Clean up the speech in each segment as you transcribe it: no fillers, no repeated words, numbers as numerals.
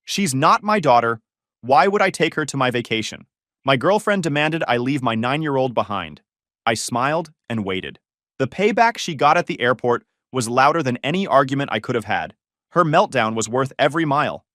She's not my daughter. Why would I take her to my vacation? My girlfriend demanded I leave my 9-year-old behind. I smiled and waited. The payback she got at the airport was louder than any argument I could have had. Her meltdown was worth every mile.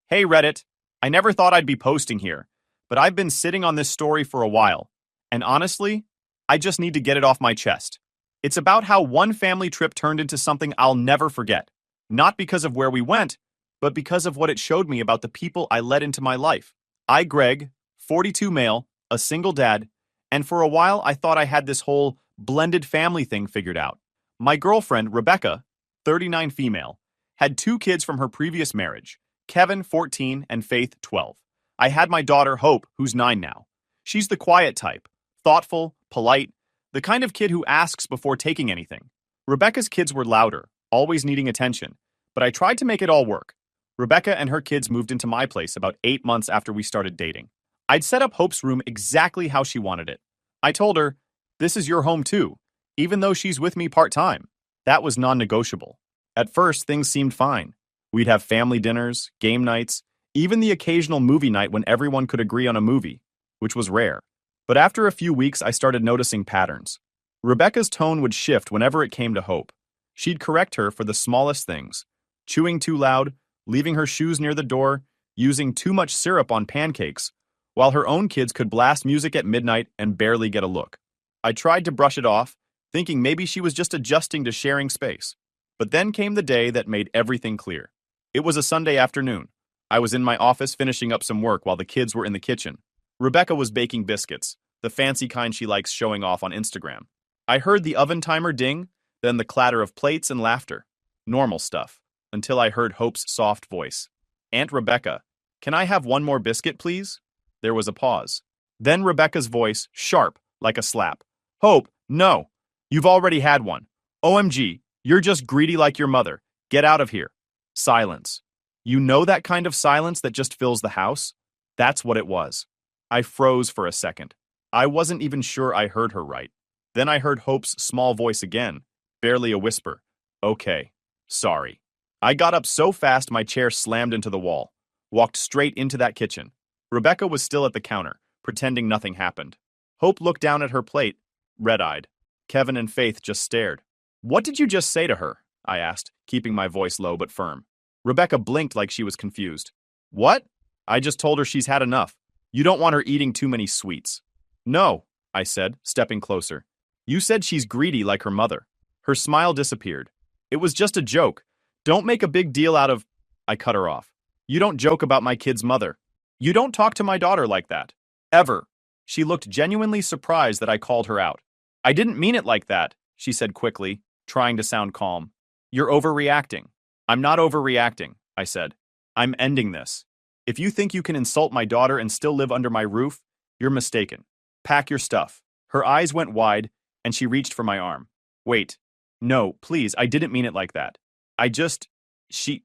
Hey Reddit, I never thought I'd be posting here, but I've been sitting on this story for a while, and honestly, I just need to get it off my chest. It's about how one family trip turned into something I'll never forget, not because of where we went, but because of what it showed me about the people I let into my life. I, Greg, 42 male, a single dad, and for a while I thought I had this whole blended family thing figured out. My girlfriend, Rebecca, 39 female, had 2 kids from her previous marriage, Kevin, 14, and Faith, 12. I had my daughter, Hope, who's 9 now. She's the quiet type, thoughtful, polite, the kind of kid who asks before taking anything. Rebecca's kids were louder, always needing attention, but I tried to make it all work. Rebecca and her kids moved into my place about 8 months after we started dating. I'd set up Hope's room exactly how she wanted it. I told her, "This is your home too, even though she's with me part-time." That was non-negotiable. At first, things seemed fine. We'd have family dinners, game nights, even the occasional movie night when everyone could agree on a movie, which was rare. But after a few weeks, I started noticing patterns. Rebecca's tone would shift whenever it came to Hope. She'd correct her for the smallest things, chewing too loud, leaving her shoes near the door, using too much syrup on pancakes, while her own kids could blast music at midnight and barely get a look. I tried to brush it off, thinking maybe she was just adjusting to sharing space. But then came the day that made everything clear. It was a Sunday afternoon. I was in my office finishing up some work while the kids were in the kitchen. Rebecca was baking biscuits, the fancy kind she likes showing off on Instagram. I heard the oven timer ding, then the clatter of plates and laughter. Normal stuff, until I heard Hope's soft voice. "Aunt Rebecca, can I have one more biscuit, please?" There was a pause. Then Rebecca's voice, sharp, like a slap. "Hope, no. You've already had one. OMG, you're just greedy like your mother. Get out of here." Silence. You know that kind of silence that just fills the house? That's what it was. I froze for a second. I wasn't even sure I heard her right. Then I heard Hope's small voice again, barely a whisper. "Okay, sorry." I got up so fast my chair slammed into the wall, walked straight into that kitchen. Rebecca was still at the counter, pretending nothing happened. Hope looked down at her plate, red-eyed. Kevin and Faith just stared. "What did you just say to her?" I asked, keeping my voice low but firm. Rebecca blinked like she was confused. "What?" "I just told her she's had enough. You don't want her eating too many sweets." "No," I said, stepping closer. "You said she's greedy like her mother." Her smile disappeared. "It was just a joke. Don't make a big deal out of—" I cut her off. "You don't joke about my kid's mother. You don't talk to my daughter like that. Ever." She looked genuinely surprised that I called her out. "I didn't mean it like that," she said quickly, trying to sound calm. "You're overreacting." "I'm not overreacting," I said. "I'm ending this. If you think you can insult my daughter and still live under my roof, you're mistaken. Pack your stuff." Her eyes went wide, and she reached for my arm. "Wait. No, please, I didn't mean it like that. I just... She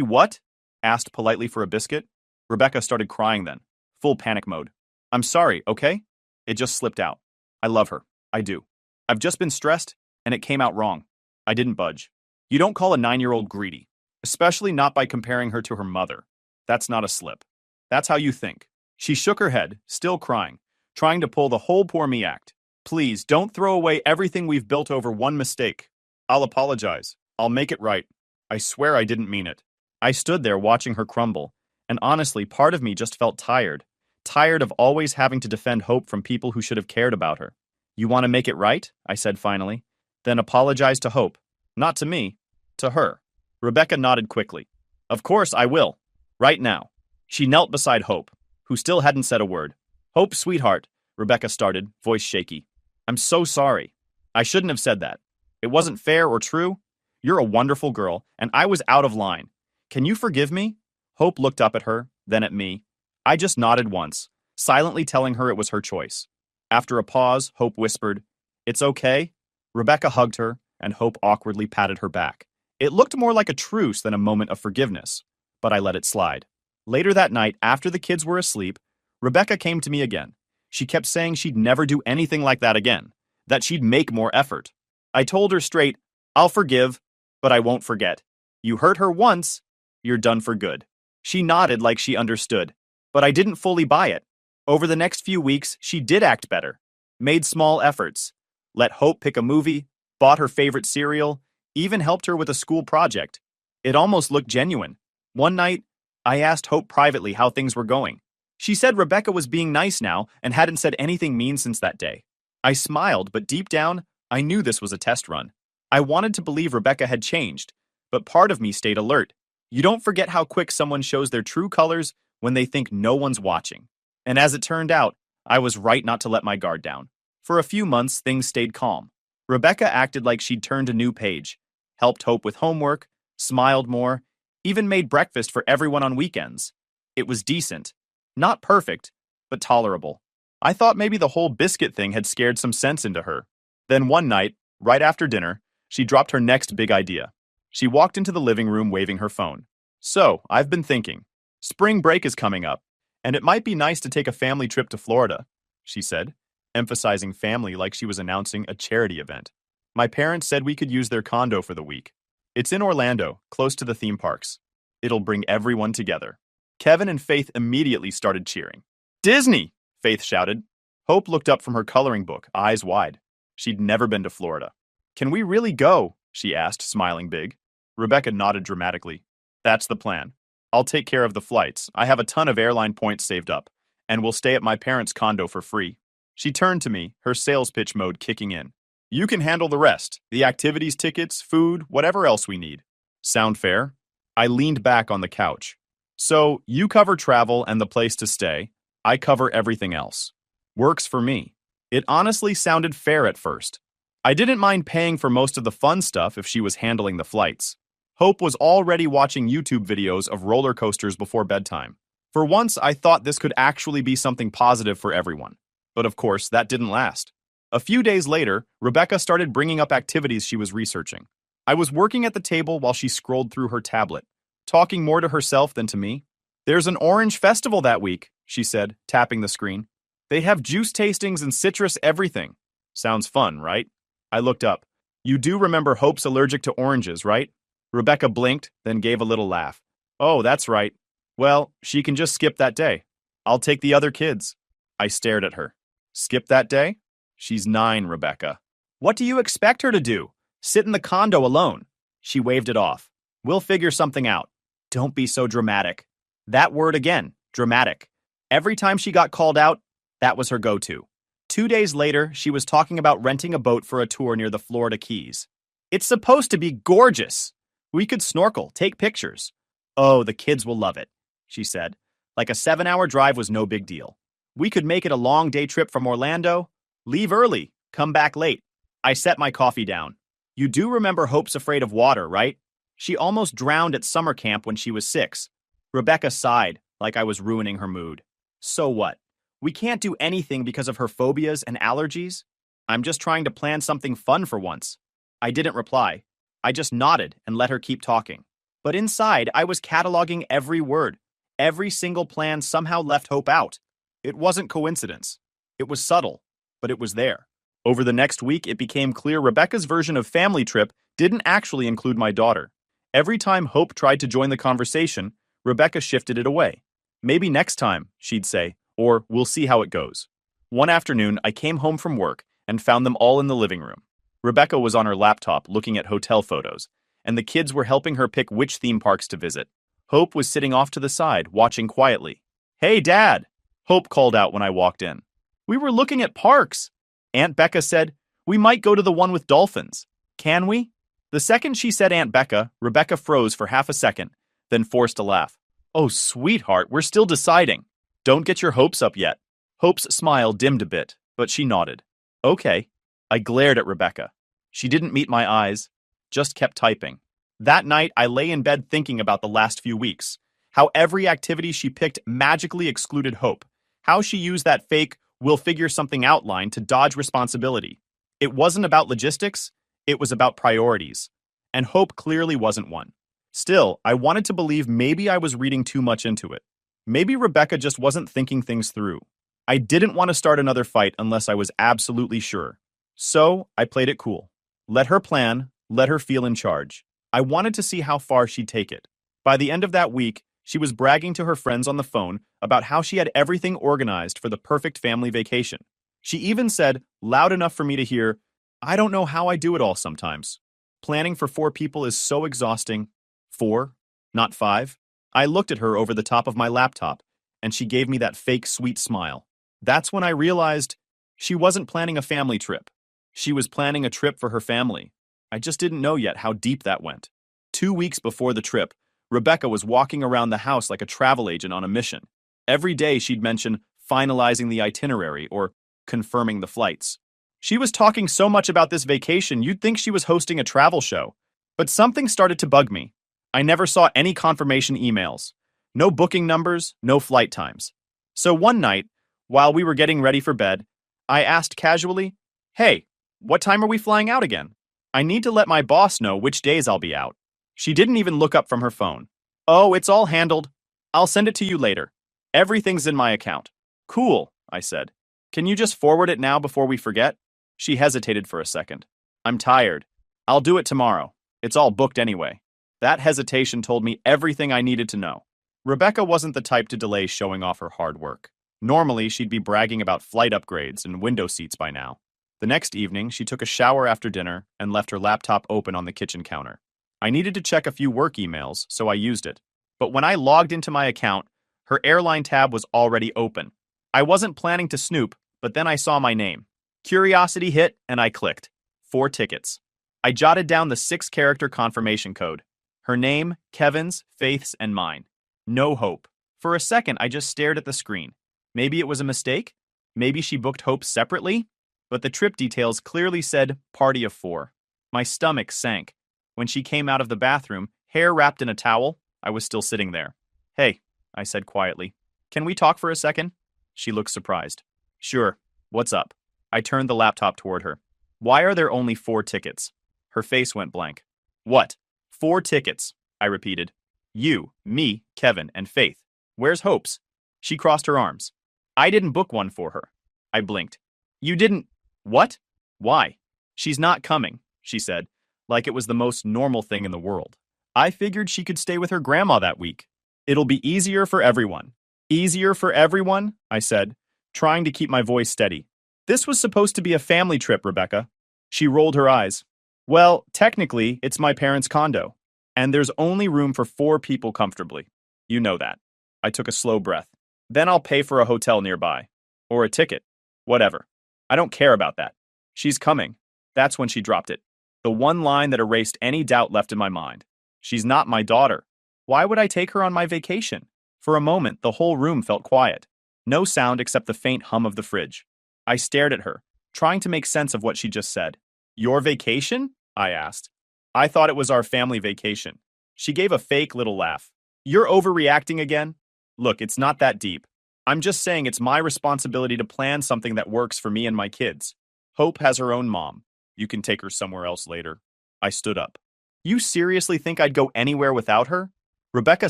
what?" Asked politely for a biscuit. Rebecca started crying then, full panic mode. "I'm sorry, okay?" It just slipped out. "I love her. I do. I've just been stressed, and it came out wrong." I didn't budge. "You don't call a 9-year-old greedy, especially not by comparing her to her mother. That's not a slip. That's how you think." She shook her head, still crying, trying to pull the whole poor me act. "Please, don't throw away everything we've built over one mistake. I'll apologize. I'll make it right. I swear I didn't mean it." I stood there watching her crumble, and honestly, part of me just felt tired. Tired of always having to defend Hope from people who should have cared about her. "You want to make it right?" I said finally. "Then apologize to Hope. Not to me, to her." Rebecca nodded quickly. "Of course I will. Right now." She knelt beside Hope, who still hadn't said a word. "Hope, sweetheart," Rebecca started, voice shaky. "I'm so sorry. I shouldn't have said that. It wasn't fair or true. You're a wonderful girl, and I was out of line. Can you forgive me?" Hope looked up at her, then at me. I just nodded once, silently telling her it was her choice. After a pause, Hope whispered, "It's okay." Rebecca hugged her, and Hope awkwardly patted her back. It looked more like a truce than a moment of forgiveness, but I let it slide. Later that night, after the kids were asleep, Rebecca came to me again. She kept saying she'd never do anything like that again, that she'd make more effort. I told her straight, "I'll forgive, but I won't forget. You hurt her once, you're done for good." She nodded like she understood, but I didn't fully buy it. Over the next few weeks, she did act better, made small efforts, let Hope pick a movie, bought her favorite cereal, even helped her with a school project. It almost looked genuine. One night, I asked Hope privately how things were going. She said Rebecca was being nice now and hadn't said anything mean since that day. I smiled, but deep down, I knew this was a test run. I wanted to believe Rebecca had changed, but part of me stayed alert. You don't forget how quick someone shows their true colors when they think no one's watching. And as it turned out, I was right not to let my guard down. For a few months, things stayed calm. Rebecca acted like she'd turned a new page, helped Hope with homework, smiled more, even made breakfast for everyone on weekends. It was decent. Not perfect, but tolerable. I thought maybe the whole biscuit thing had scared some sense into her. Then one night, right after dinner, she dropped her next big idea. She walked into the living room waving her phone. So, I've been thinking. Spring break is coming up, and it might be nice to take a family trip to Florida, she said, emphasizing family like she was announcing a charity event. My parents said we could use their condo for the week. It's in Orlando, close to the theme parks. It'll bring everyone together. Kevin and Faith immediately started cheering. Disney! Faith shouted. Hope looked up from her coloring book, eyes wide. She'd never been to Florida. Can we really go? She asked, smiling big. Rebecca nodded dramatically. That's the plan. I'll take care of the flights. I have a ton of airline points saved up, and we'll stay at my parents' condo for free. She turned to me, her sales pitch mode kicking in. You can handle the rest, the activities, tickets, food, whatever else we need. Sound fair? I leaned back on the couch. So, you cover travel and the place to stay. I cover everything else. Works for me. It honestly sounded fair at first. I didn't mind paying for most of the fun stuff if she was handling the flights. Hope was already watching YouTube videos of roller coasters before bedtime. For once, I thought this could actually be something positive for everyone. But of course, that didn't last. A few days later, Rebecca started bringing up activities she was researching. I was working at the table while she scrolled through her tablet, talking more to herself than to me. There's an orange festival that week, she said, tapping the screen. They have juice tastings and citrus everything. Sounds fun, right? I looked up. You do remember Hope's allergic to oranges, right? Rebecca blinked, then gave a little laugh. Oh, that's right. Well, she can just skip that day. I'll take the other kids. I stared at her. Skip that day? She's 9, Rebecca. What do you expect her to do? Sit in the condo alone? She waved it off. We'll figure something out. Don't be so dramatic. That word again, dramatic. Every time she got called out, that was her go-to. 2 days later, she was talking about renting a boat for a tour near the Florida Keys. It's supposed to be gorgeous. We could snorkel, take pictures. Oh, the kids will love it, she said. Like a 7-hour drive was no big deal. We could make it a long day trip from Orlando. Leave early, come back late. I set my coffee down. You do remember Hope's afraid of water, right? She almost drowned at summer camp when she was 6. Rebecca sighed, like I was ruining her mood. So what? We can't do anything because of her phobias and allergies? I'm just trying to plan something fun for once. I didn't reply. I just nodded and let her keep talking. But inside, I was cataloging every word. Every single plan somehow left Hope out. It wasn't coincidence. It was subtle, but it was there. Over the next week, it became clear Rebecca's version of family trip didn't actually include my daughter. Every time Hope tried to join the conversation, Rebecca shifted it away. Maybe next time, she'd say, or we'll see how it goes. One afternoon, I came home from work and found them all in the living room. Rebecca was on her laptop looking at hotel photos, and the kids were helping her pick which theme parks to visit. Hope was sitting off to the side, watching quietly. Hey, Dad! Hope called out when I walked in. We were looking at parks. Aunt Becca said, we might go to the one with dolphins. Can we? The second she said Aunt Becca, Rebecca froze for half a second, then forced a laugh. Oh, sweetheart, we're still deciding. Don't get your hopes up yet. Hope's smile dimmed a bit, but she nodded. Okay. I glared at Rebecca. She didn't meet my eyes, just kept typing. That night, I lay in bed thinking about the last few weeks. How every activity she picked magically excluded Hope. How she used that fake, we'll figure something out line to dodge responsibility. It wasn't about logistics, it was about priorities. And Hope clearly wasn't one. Still, I wanted to believe maybe I was reading too much into it. Maybe Rebecca just wasn't thinking things through. I didn't want to start another fight unless I was absolutely sure. So, I played it cool. Let her plan, let her feel in charge. I wanted to see how far she'd take it. By the end of that week, She was bragging to her friends on the phone about how she had everything organized for the perfect family vacation. She even said, loud enough for me to hear, I don't know how I do it all sometimes. Planning for 4 people is so exhausting. 4? Not 5? I looked at her over the top of my laptop, and she gave me that fake sweet smile. That's when I realized she wasn't planning a family trip. She was planning a trip for her family. I just didn't know yet how deep that went. 2 weeks before the trip, Rebecca was walking around the house like a travel agent on a mission. Every day she'd mention finalizing the itinerary or confirming the flights. She was talking so much about this vacation you'd think she was hosting a travel show. But something started to bug me. I never saw any confirmation emails. No booking numbers, no flight times. So one night, while we were getting ready for bed, I asked casually, Hey, what time are we flying out again? I need to let my boss know which days I'll be out. She didn't even look up from her phone. Oh, it's all handled. I'll send it to you later. Everything's in my account. Cool, I said. Can you just forward it now before we forget? She hesitated for a second. I'm tired. I'll do it tomorrow. It's all booked anyway. That hesitation told me everything I needed to know. Rebecca wasn't the type to delay showing off her hard work. Normally, she'd be bragging about flight upgrades and window seats by now. The next evening, she took a shower after dinner and left her laptop open on the kitchen counter. I needed to check a few work emails, so I used it. But when I logged into my account, her airline tab was already open. I wasn't planning to snoop, but then I saw my name. Curiosity hit, and I clicked. 4 tickets. I jotted down the 6-character confirmation code. Her name, Kevin's, Faith's, and mine. No Hope. For a second, I just stared at the screen. Maybe it was a mistake? Maybe she booked Hope separately? But the trip details clearly said party of 4. My stomach sank. When she came out of the bathroom, hair wrapped in a towel, I was still sitting there. Hey, I said quietly. Can we talk for a second? She looked surprised. Sure. What's up? I turned the laptop toward her. Why are there only 4 tickets? Her face went blank. What? 4 tickets, I repeated. You, me, Kevin, and Faith. Where's Hope's? She crossed her arms. I didn't book one for her. I blinked. You didn't... What? Why? She's not coming, she said, like it was the most normal thing in the world. I figured she could stay with her grandma that week. It'll be easier for everyone. Easier for everyone? I said, trying to keep my voice steady. This was supposed to be a family trip, Rebecca. She rolled her eyes. Well, technically, it's my parents' condo, and there's only room for 4 people comfortably. You know that. I took a slow breath. Then I'll pay for a hotel nearby. Or a ticket. Whatever. I don't care about that. She's coming. That's when she dropped it. The one line that erased any doubt left in my mind. She's not my daughter. Why would I take her on my vacation? For a moment, the whole room felt quiet. No sound except the faint hum of the fridge. I stared at her, trying to make sense of what she just said. Your vacation? I asked. I thought it was our family vacation. She gave a fake little laugh. You're overreacting again? Look, it's not that deep. I'm just saying it's my responsibility to plan something that works for me and my kids. Hope has her own mom. You can take her somewhere else later. I stood up. You seriously think I'd go anywhere without her? Rebecca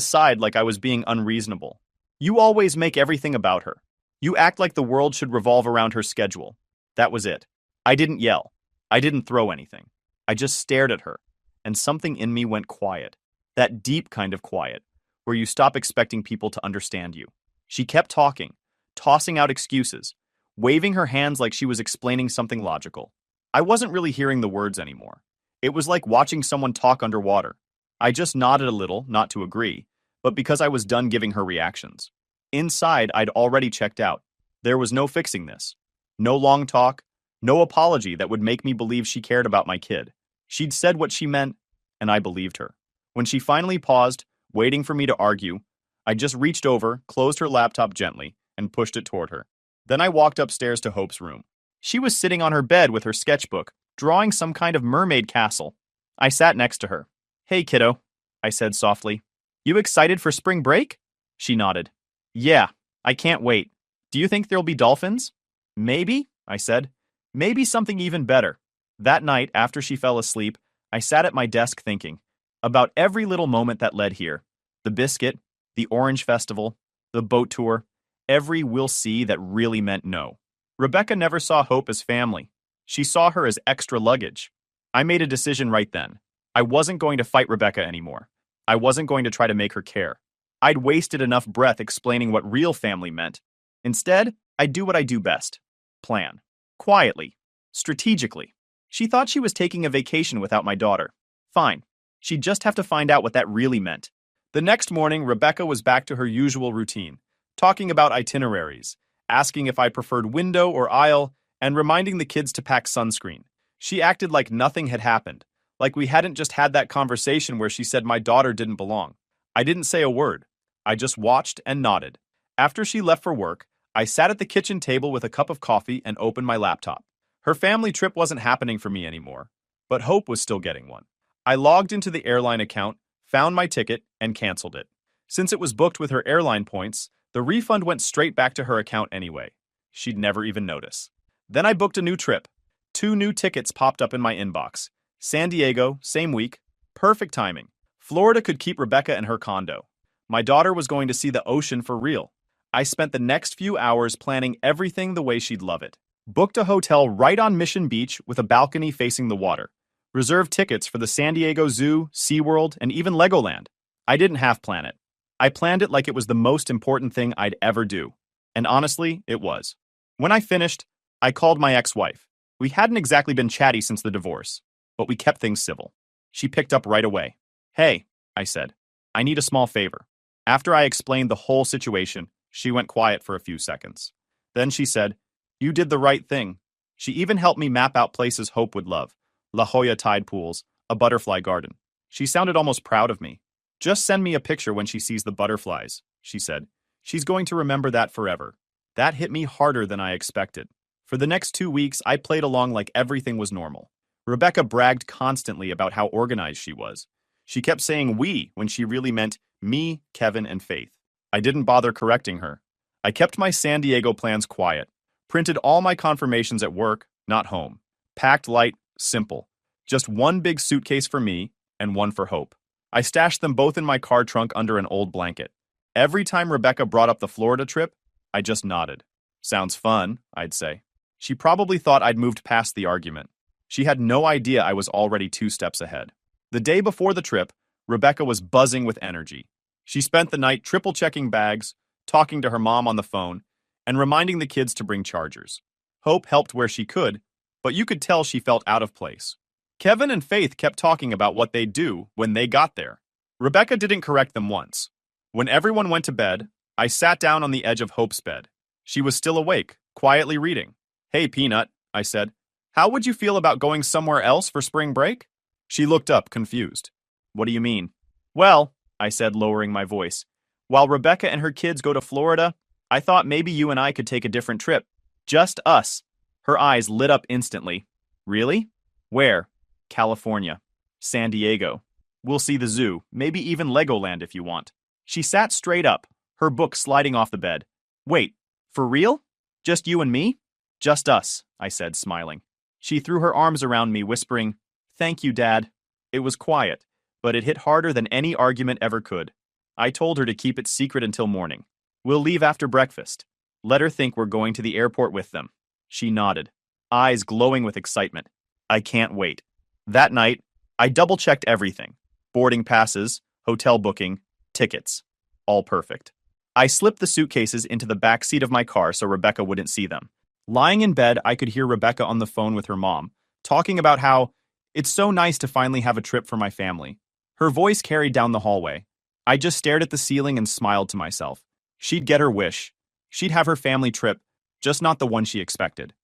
sighed like I was being unreasonable. You always make everything about her. You act like the world should revolve around her schedule. That was it. I didn't yell. I didn't throw anything. I just stared at her, and something in me went quiet. That deep kind of quiet, where you stop expecting people to understand you. She kept talking, tossing out excuses, waving her hands like she was explaining something logical. I wasn't really hearing the words anymore. It was like watching someone talk underwater. I just nodded a little, not to agree, but because I was done giving her reactions. Inside, I'd already checked out. There was no fixing this. No long talk, no apology that would make me believe she cared about my kid. She'd said what she meant, and I believed her. When she finally paused, waiting for me to argue, I just reached over, closed her laptop gently, and pushed it toward her. Then I walked upstairs to Hope's room. She was sitting on her bed with her sketchbook, drawing some kind of mermaid castle. I sat next to her. Hey, kiddo, I said softly. You excited for spring break? She nodded. Yeah, I can't wait. Do you think there'll be dolphins? Maybe, I said. Maybe something even better. That night, after she fell asleep, I sat at my desk thinking about every little moment that led here. The biscuit, the orange festival, the boat tour, every we'll see that really meant no. Rebecca never saw Hope as family. She saw her as extra luggage. I made a decision right then. I wasn't going to fight Rebecca anymore. I wasn't going to try to make her care. I'd wasted enough breath explaining what real family meant. Instead, I'd do what I do best. Plan. Quietly. Strategically. She thought she was taking a vacation without my daughter. Fine. She'd just have to find out what that really meant. The next morning, Rebecca was back to her usual routine, talking about itineraries, asking if I preferred window or aisle, and reminding the kids to pack sunscreen. She acted like nothing had happened, like we hadn't just had that conversation where she said my daughter didn't belong. I didn't say a word. I just watched and nodded. After she left for work, I sat at the kitchen table with a cup of coffee and opened my laptop. Her family trip wasn't happening for me anymore, but Hope was still getting one. I logged into the airline account, found my ticket, and canceled it. Since it was booked with her airline points, the refund went straight back to her account anyway. She'd never even notice. Then I booked a new trip. 2 new tickets popped up in my inbox. San Diego, same week. Perfect timing. Florida could keep Rebecca in her condo. My daughter was going to see the ocean for real. I spent the next few hours planning everything the way she'd love it. Booked a hotel right on Mission Beach with a balcony facing the water. Reserved tickets for the San Diego Zoo, SeaWorld, and even Legoland. I didn't half plan it. I planned it like it was the most important thing I'd ever do. And honestly, it was. When I finished, I called my ex-wife. We hadn't exactly been chatty since the divorce, but we kept things civil. She picked up right away. "Hey," I said, "I need a small favor." After I explained the whole situation, she went quiet for a few seconds. Then she said, "You did the right thing." She even helped me map out places Hope would love. La Jolla tide pools, a butterfly garden. She sounded almost proud of me. "Just send me a picture when she sees the butterflies," she said. "She's going to remember that forever." That hit me harder than I expected. For the next 2 weeks, I played along like everything was normal. Rebecca bragged constantly about how organized she was. She kept saying we when she really meant me, Kevin, and Faith. I didn't bother correcting her. I kept my San Diego plans quiet, printed all my confirmations at work, not home. Packed light, simple. Just one big suitcase for me and one for Hope. I stashed them both in my car trunk under an old blanket. Every time Rebecca brought up the Florida trip, I just nodded. "Sounds fun," I'd say. She probably thought I'd moved past the argument. She had no idea I was already 2 steps ahead. The day before the trip, Rebecca was buzzing with energy. She spent the night triple-checking bags, talking to her mom on the phone, and reminding the kids to bring chargers. Hope helped where she could, but you could tell she felt out of place. Kevin and Faith kept talking about what they'd do when they got there. Rebecca didn't correct them once. When everyone went to bed, I sat down on the edge of Hope's bed. She was still awake, quietly reading. "Hey, Peanut," I said. "How would you feel about going somewhere else for spring break?" She looked up, confused. "What do you mean?" "Well," I said, lowering my voice, "while Rebecca and her kids go to Florida, I thought maybe you and I could take a different trip. Just us." Her eyes lit up instantly. "Really? Where?" "California. San Diego. We'll see the zoo, maybe even Legoland if you want." She sat straight up, her book sliding off the bed. "Wait, for real? Just you and me?" "Just us," I said, smiling. She threw her arms around me, whispering, "Thank you, Dad." It was quiet, but it hit harder than any argument ever could. I told her to keep it secret until morning. "We'll leave after breakfast. Let her think we're going to the airport with them." She nodded, eyes glowing with excitement. "I can't wait." That night, I double-checked everything. Boarding passes, hotel booking, tickets. All perfect. I slipped the suitcases into the back seat of my car so Rebecca wouldn't see them. Lying in bed, I could hear Rebecca on the phone with her mom, talking about how it's so nice to finally have a trip for my family. Her voice carried down the hallway. I just stared at the ceiling and smiled to myself. She'd get her wish. She'd have her family trip, just not the one she expected.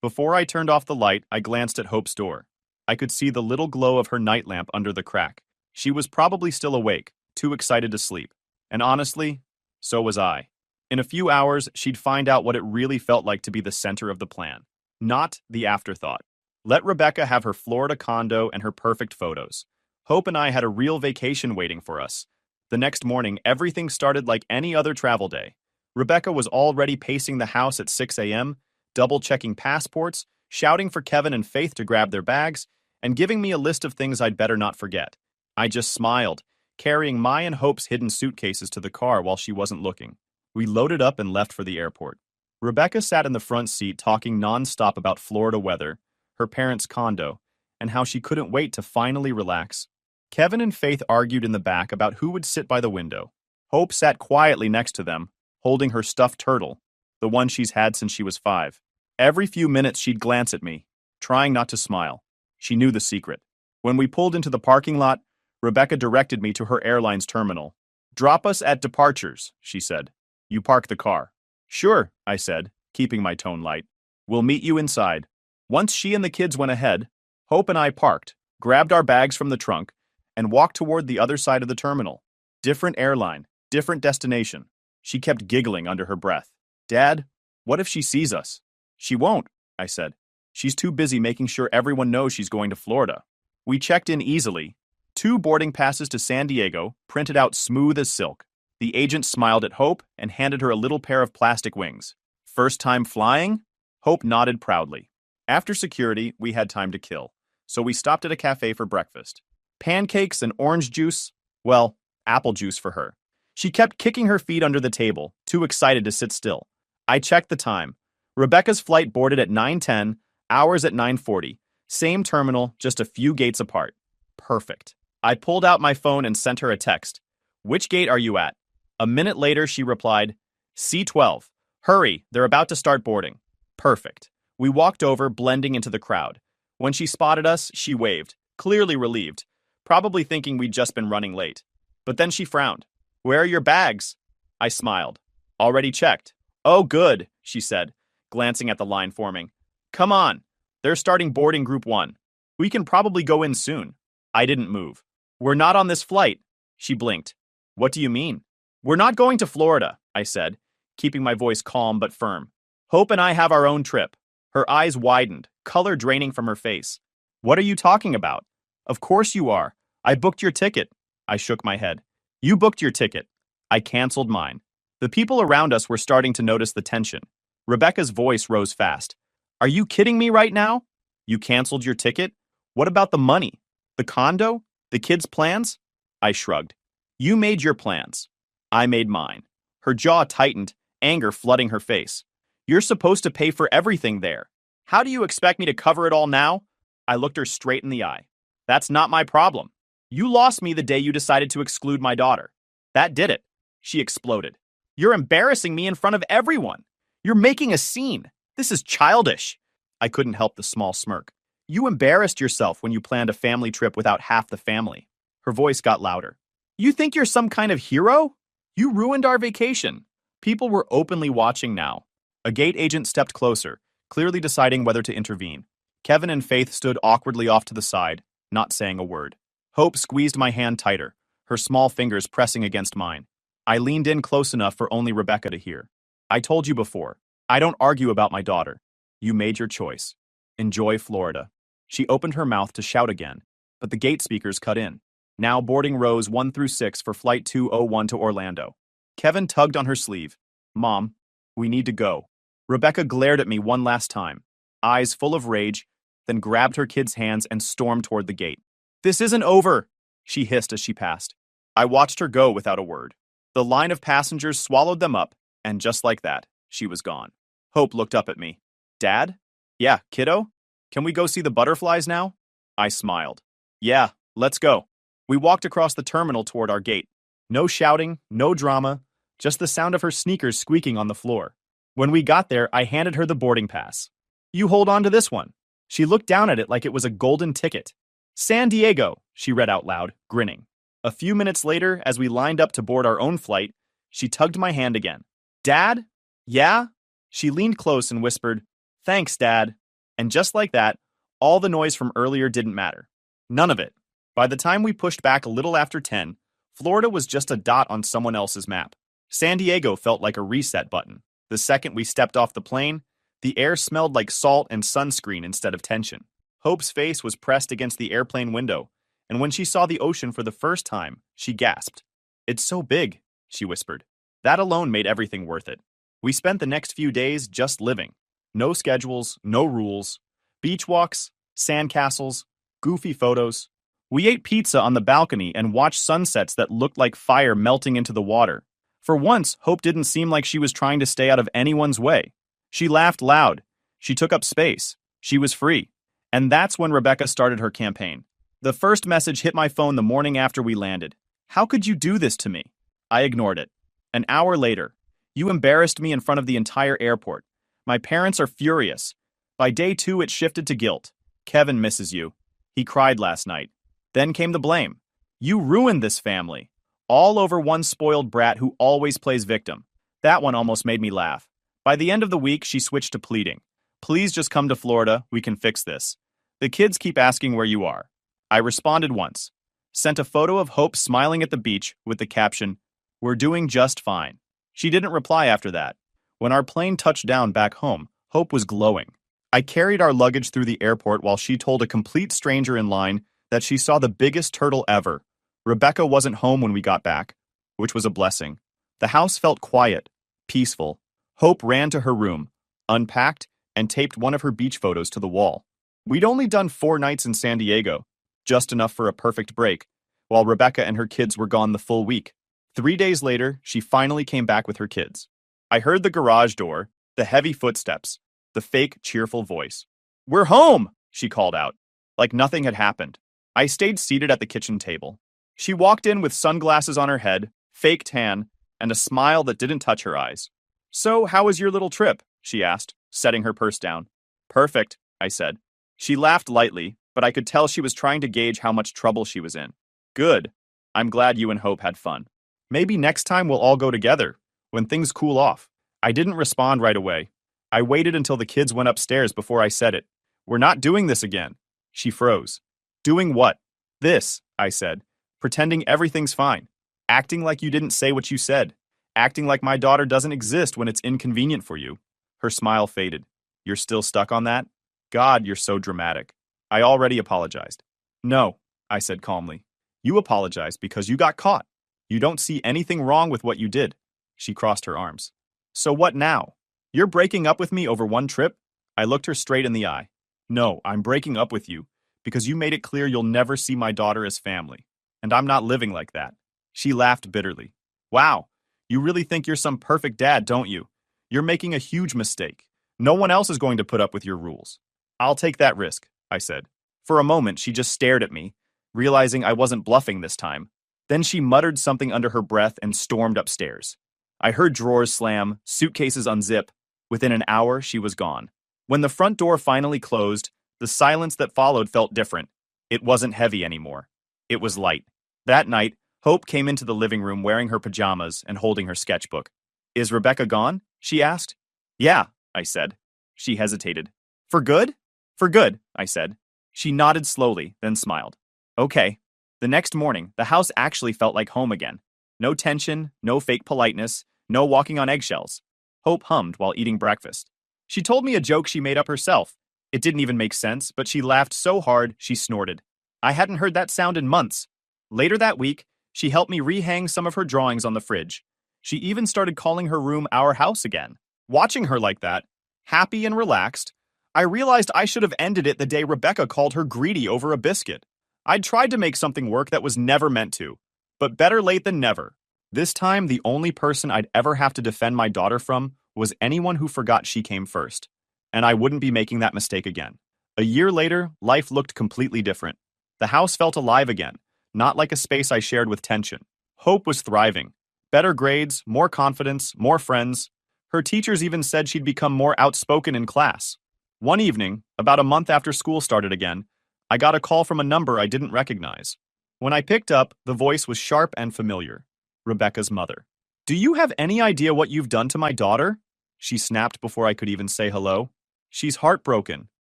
Before I turned off the light, I glanced at Hope's door. I could see the little glow of her night lamp under the crack. She was probably still awake, too excited to sleep. And honestly, so was I. In a few hours, she'd find out what it really felt like to be the center of the plan, not the afterthought. Let Rebecca have her Florida condo and her perfect photos. Hope and I had a real vacation waiting for us. The next morning, everything started like any other travel day. Rebecca was already pacing the house at 6 a.m., double-checking passports, shouting for Kevin and Faith to grab their bags, and giving me a list of things I'd better not forget. I just smiled, carrying my and Hope's hidden suitcases to the car while she wasn't looking. We loaded up and left for the airport. Rebecca sat in the front seat talking nonstop about Florida weather, her parents' condo, and how she couldn't wait to finally relax. Kevin and Faith argued in the back about who would sit by the window. Hope sat quietly next to them, holding her stuffed turtle, the one she's had since she was 5. Every few minutes she'd glance at me, trying not to smile. She knew the secret. When we pulled into the parking lot, Rebecca directed me to her airline's terminal. "Drop us at departures," she said. "You park the car." "Sure," I said, keeping my tone light. "We'll meet you inside." Once she and the kids went ahead, Hope and I parked, grabbed our bags from the trunk, and walked toward the other side of the terminal. Different airline, different destination. She kept giggling under her breath. "Dad, what if she sees us?" "She won't," I said. "She's too busy making sure everyone knows she's going to Florida." We checked in easily. 2 boarding passes to San Diego, printed out smooth as silk. The agent smiled at Hope and handed her a little pair of plastic wings. "First time flying?" Hope nodded proudly. After security, we had time to kill, so we stopped at a cafe for breakfast. Pancakes and orange juice, well, apple juice for her. She kept kicking her feet under the table, too excited to sit still. I checked the time. Rebecca's flight boarded at 9:10, ours at 9:40. Same terminal, just a few gates apart. Perfect. I pulled out my phone and sent her a text. "Which gate are you at?" A minute later, she replied, "C12. Hurry, they're about to start boarding." Perfect. We walked over, blending into the crowd. When she spotted us, she waved, clearly relieved, probably thinking we'd just been running late. But then she frowned. "Where are your bags?" I smiled. "Already checked." "Oh, good," she said, glancing at the line forming. "Come on. They're starting boarding group 1. We can probably go in soon." I didn't move. "We're not on this flight." She blinked. "What do you mean?" "We're not going to Florida," I said, keeping my voice calm but firm. "Hope and I have our own trip." Her eyes widened, color draining from her face. "What are you talking about?" "Of course you are. I booked your ticket." I shook my head. "You booked your ticket." I canceled mine. The people around us were starting to notice the tension. Rebecca's voice rose fast. "Are you kidding me right now? You canceled your ticket? What about the money? The condo? The kids' plans?" I shrugged. "You made your plans. I made mine." Her jaw tightened, anger flooding her face. "You're supposed to pay for everything there. How do you expect me to cover it all now?" I looked her straight in the eye. "That's not my problem. You lost me the day you decided to exclude my daughter. That did it." She exploded. "You're embarrassing me in front of everyone. You're making a scene. This is childish." I couldn't help the small smirk. "You embarrassed yourself when you planned a family trip without half the family." Her voice got louder. "You think you're some kind of hero? You ruined our vacation." People were openly watching now. A gate agent stepped closer, clearly deciding whether to intervene. Kevin and Faith stood awkwardly off to the side, not saying a word. Hope squeezed my hand tighter, her small fingers pressing against mine. I leaned in close enough for only Rebecca to hear. "I told you before, I don't argue about my daughter. You made your choice. Enjoy Florida." She opened her mouth to shout again, but the gate speakers cut in. Now boarding rows 1 through 6 for Flight 201 to Orlando. Kevin tugged on her sleeve. "Mom, we need to go." Rebecca glared at me one last time, eyes full of rage, then grabbed her kid's hands and stormed toward the gate. "This isn't over," she hissed as she passed. I watched her go without a word. The line of passengers swallowed them up, and just like that, she was gone. Hope looked up at me. "Dad?" "Yeah, kiddo? Can we go see the butterflies now?" I smiled. "Yeah, let's go." We walked across the terminal toward our gate. No shouting, no drama, just the sound of her sneakers squeaking on the floor. When we got there, I handed her the boarding pass. "You hold on to this one." She looked down at it like it was a golden ticket. "San Diego," she read out loud, grinning. A few minutes later, as we lined up to board our own flight, she tugged my hand again. "Dad? Yeah?" She leaned close and whispered, "Thanks, Dad." And just like that, all the noise from earlier didn't matter. None of it. By the time we pushed back a little after 10, Florida was just a dot on someone else's map. San Diego felt like a reset button. The second we stepped off the plane, the air smelled like salt and sunscreen instead of tension. Hope's face was pressed against the airplane window, and when she saw the ocean for the first time, she gasped. "It's so big," she whispered. That alone made everything worth it. We spent the next few days just living. No schedules, no rules. Beach walks, sandcastles, goofy photos. We ate pizza on the balcony and watched sunsets that looked like fire melting into the water. For once, Hope didn't seem like she was trying to stay out of anyone's way. She laughed loud. She took up space. She was free. And that's when Rebecca started her campaign. The first message hit my phone the morning after we landed. "How could you do this to me?" I ignored it. An hour later, you embarrassed me in front of the entire airport. My parents are furious. By day 2, it shifted to guilt. Kevin misses you. He cried last night. Then came the blame. You ruined this family. All over one spoiled brat who always plays victim. That one almost made me laugh. By the end of the week, she switched to pleading. Please just come to Florida, we can fix this. The kids keep asking where you are. I responded once. Sent a photo of Hope smiling at the beach with the caption, "We're doing just fine." She didn't reply after that. When our plane touched down back home, Hope was glowing. I carried our luggage through the airport while she told a complete stranger in line that she saw the biggest turtle ever. Rebecca wasn't home when we got back, which was a blessing. The house felt quiet, peaceful. Hope ran to her room, unpacked, and taped one of her beach photos to the wall. We'd only done 4 nights in San Diego, just enough for a perfect break, while Rebecca and her kids were gone the full week. 3 days later, she finally came back with her kids. I heard the garage door, the heavy footsteps, the fake, cheerful voice. "We're home!" she called out, like nothing had happened. I stayed seated at the kitchen table. She walked in with sunglasses on her head, fake tan, and a smile that didn't touch her eyes. "So, how was your little trip?" she asked, setting her purse down. "Perfect," I said. She laughed lightly, but I could tell she was trying to gauge how much trouble she was in. "Good. I'm glad you and Hope had fun. Maybe next time we'll all go together, when things cool off." I didn't respond right away. I waited until the kids went upstairs before I said it. "We're not doing this again." She froze. "Doing what?" "This," I said, pretending everything's fine. Acting like you didn't say what you said. Acting like my daughter doesn't exist when it's inconvenient for you. Her smile faded. "You're still stuck on that? God, you're so dramatic." I already apologized. "No," I said calmly. "You apologized because you got caught. You don't see anything wrong with what you did." She crossed her arms. "So what now? You're breaking up with me over one trip?" I looked her straight in the eye. "No, I'm breaking up with you because you made it clear you'll never see my daughter as family, and I'm not living like that." She laughed bitterly. "Wow, you really think you're some perfect dad, don't you? You're making a huge mistake. No one else is going to put up with your rules." "I'll take that risk," I said. For a moment, she just stared at me, realizing I wasn't bluffing this time. Then she muttered something under her breath and stormed upstairs. I heard drawers slam, suitcases unzip. Within an hour, she was gone. When the front door finally closed, the silence that followed felt different. It wasn't heavy anymore. It was light. That night, Hope came into the living room wearing her pajamas and holding her sketchbook. "Is Rebecca gone?" she asked. "Yeah," I said. She hesitated. "For good?" "For good," I said. She nodded slowly, then smiled. "Okay." The next morning, the house actually felt like home again. No tension, no fake politeness, no walking on eggshells. Hope hummed while eating breakfast. She told me a joke she made up herself. It didn't even make sense, but she laughed so hard she snorted. I hadn't heard that sound in months. Later that week, she helped me rehang some of her drawings on the fridge. She even started calling her room our house again. Watching her like that, happy and relaxed, I realized I should have ended it the day Rebecca called her greedy over a biscuit. I'd tried to make something work that was never meant to. But better late than never. This time, the only person I'd ever have to defend my daughter from was anyone who forgot she came first. And I wouldn't be making that mistake again. A year later, life looked completely different. The house felt alive again, not like a space I shared with tension. Hope was thriving. Better grades, more confidence, more friends. Her teachers even said she'd become more outspoken in class. One evening, about a month after school started again, I got a call from a number I didn't recognize. When I picked up, the voice was sharp and familiar. Rebecca's mother. "Do you have any idea what you've done to my daughter?" She snapped before I could even say hello. "She's heartbroken.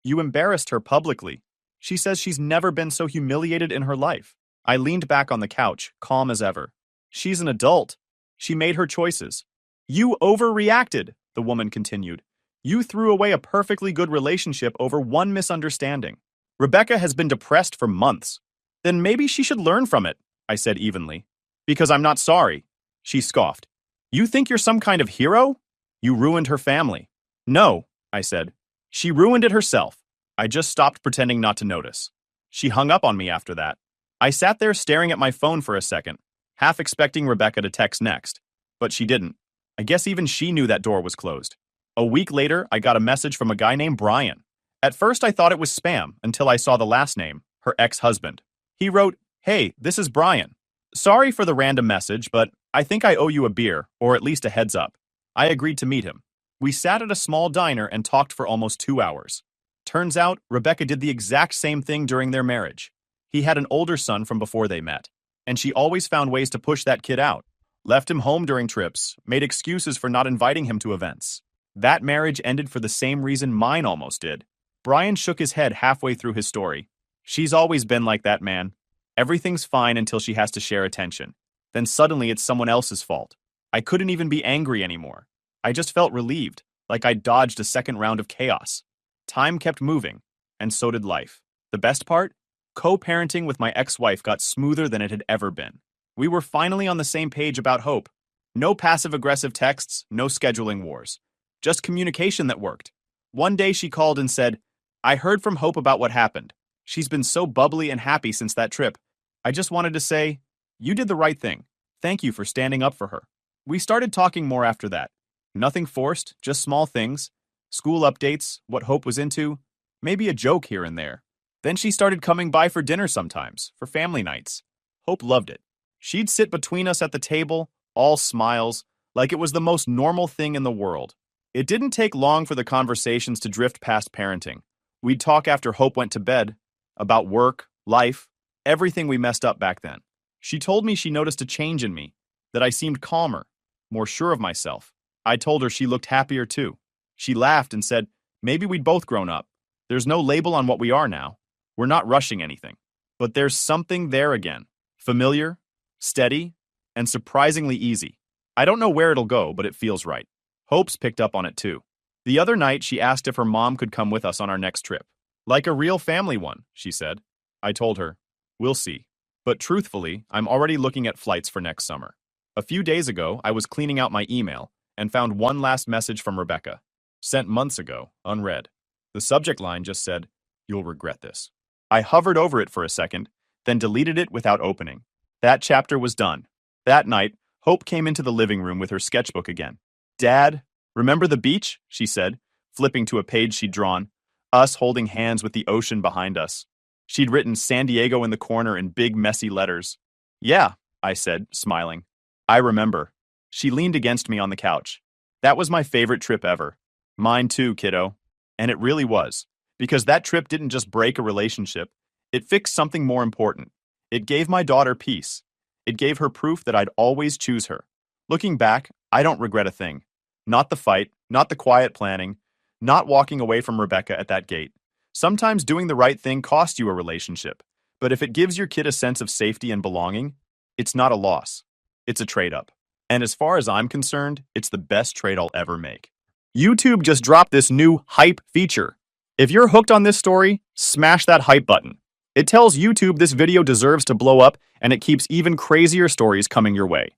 You embarrassed her publicly. She says she's never been so humiliated in her life." I leaned back on the couch, calm as ever. "She's an adult. She made her choices." "You overreacted," the woman continued. "You threw away a perfectly good relationship over one misunderstanding. Rebecca has been depressed for months. Then maybe she should learn from it," I said evenly. "Because I'm not sorry." She scoffed. "You think you're some kind of hero? You ruined her family." "No," I said. "She ruined it herself." I just stopped pretending not to notice. She hung up on me after that. I sat there staring at my phone for a second, half expecting Rebecca to text next. But she didn't. I guess even she knew that door was closed. A week later, I got a message from a guy named Brian. At first, I thought it was spam until I saw the last name, her ex-husband. He wrote, "Hey, this is Brian. Sorry for the random message, but I think I owe you a beer, or at least a heads up. I agreed to meet him. We sat at a small diner and talked for almost 2 hours. Turns out, Rebecca did the exact same thing during their marriage. He had an older son from before they met, and she always found ways to push that kid out. Left him home during trips, made excuses for not inviting him to events. That marriage ended for the same reason mine almost did. Brian shook his head halfway through his story. She's always been like that, man. Everything's fine until she has to share attention. Then suddenly it's someone else's fault. I couldn't even be angry anymore. I just felt relieved, like I'd dodged a second round of chaos. Time kept moving, and so did life. The best part? Co-parenting with my ex-wife got smoother than it had ever been. We were finally on the same page about Hope. No passive-aggressive texts, no scheduling wars. Just communication that worked. One day she called and said, "I heard from Hope about what happened. She's been so bubbly and happy since that trip. I just wanted to say, you did the right thing. Thank you for standing up for her." We started talking more after that. Nothing forced, just small things. School updates, what Hope was into, maybe a joke here and there. Then she started coming by for dinner sometimes, for family nights. Hope loved it. She'd sit between us at the table, all smiles, like it was the most normal thing in the world. It didn't take long for the conversations to drift past parenting. We'd talk after Hope went to bed, about work, life, everything we messed up back then. She told me she noticed a change in me, that I seemed calmer, more sure of myself. I told her she looked happier too. She laughed and said, maybe we'd both grown up. There's no label on what we are now. We're not rushing anything. But there's something there again. Familiar, steady, and surprisingly easy. I don't know where it'll go, but it feels right. Hope's picked up on it too. The other night, she asked if her mom could come with us on our next trip. Like a real family one, she said. I told her, we'll see. But truthfully, I'm already looking at flights for next summer. A few days ago, I was cleaning out my email and found one last message from Rebecca, sent months ago, unread. The subject line just said, "You'll regret this." I hovered over it for a second, then deleted it without opening. That chapter was done. That night, Hope came into the living room with her sketchbook again. "Dad, remember the beach?" she said, flipping to a page she'd drawn, us holding hands with the ocean behind us. She'd written San Diego in the corner in big, messy letters. "Yeah," I said, smiling. "I remember." She leaned against me on the couch. "That was my favorite trip ever." "Mine too, kiddo." And it really was. Because that trip didn't just break a relationship, it fixed something more important. It gave my daughter peace. It gave her proof that I'd always choose her. Looking back, I don't regret a thing. Not the fight, not the quiet planning, not walking away from Rebecca at that gate. Sometimes doing the right thing costs you a relationship, but if it gives your kid a sense of safety and belonging, it's not a loss. It's a trade-up. And as far as I'm concerned, it's the best trade I'll ever make. YouTube just dropped this new hype feature. If you're hooked on this story, smash that hype button. It tells YouTube this video deserves to blow up, and it keeps even crazier stories coming your way.